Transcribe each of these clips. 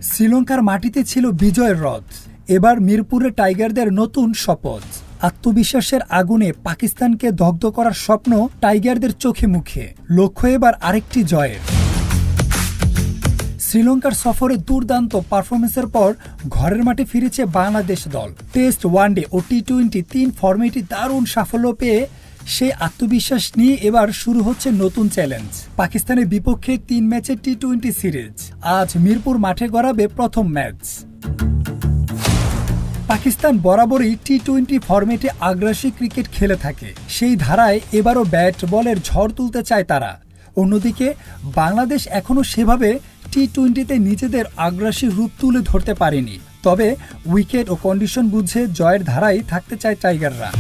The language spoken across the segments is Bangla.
শ্রীলঙ্কার মাটিতে ছিল বিজয়ের রথ। এবার মিরপুরে টাইগারদের নতুন শপথ। আত্মবিশ্বাসের আগুনে পাকিস্তানকে দগ্ধ করার স্বপ্ন টাইগারদের চোখে মুখে। লক্ষ্য এবার আরেকটি জয়ের। শ্রীলঙ্কার সফরে দুর্দান্ত পারফরমেন্সের পর ঘরের মাঠে ফিরেছে বাংলাদেশ দল। টেস্ট, ওয়ানডে ও টি-20 তিন ফরম্যাটে দারুণ সাফল্য পেয়ে সেই আত্মবিশ্বাস নিয়ে এবার শুরু হচ্ছে নতুন চ্যালেঞ্জ। পাকিস্তানের বিপক্ষে 3 ম্যাচের টি-20 সিরিজ। আজ মিরপুর মাঠে গড়াবে প্রথম ম্যাচ। পাকিস্তান বরাবরই টি-20 ফরম্যাটে আগ্রাসী ক্রিকেট খেলে থাকে। সেই ধারায় এবারও ব্যাট বলের ঝড় তুলতে চায় তারা। অন্যদিকে বাংলাদেশ এখনও সেভাবে টি-20তে নিজেদের আগ্রাসী রূপ তুলে ধরতে পারেনি। তবে উইকেট ও কন্ডিশন বুঝে জয়ের ধারায় থাকতে চায় টাইগাররা।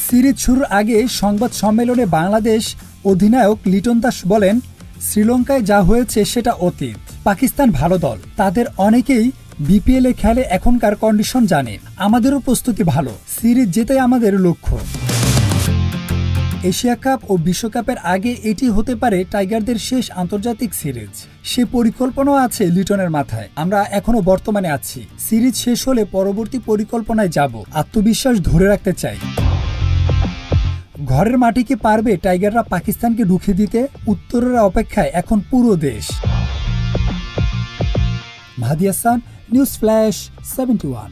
সিরিজ শুরুর আগে সংবাদ সম্মেলনে বাংলাদেশ অধিনায়ক লিটন দাস বলেন, শ্রীলঙ্কায় যা হয়েছে সেটা অতীত। পাকিস্তান ভালো দল, তাদের অনেকেই বিপিএল এ খেলে, এখনকার কন্ডিশন জানে। আমাদেরও প্রস্তুতি ভালো, সিরিজ জেতাই আমাদের লক্ষ্য। এশিয়া কাপ ও বিশ্বকাপের আগে এটি হতে পারে টাইগারদের শেষ আন্তর্জাতিক সিরিজ। সে পরিকল্পনাও আছে লিটনের মাথায়। আমরা এখনো বর্তমানে আছি, সিরিজ শেষ হলে পরবর্তী পরিকল্পনায় যাব। আত্মবিশ্বাস ধরে রাখতে চাই। ঘরের মাঠে কি পারবে টাইগাররা পাকিস্তানকে রুখে দিতে? উত্তরের অপেক্ষায় এখন পুরো দেশ। Mahdi Hasan, news flash 71।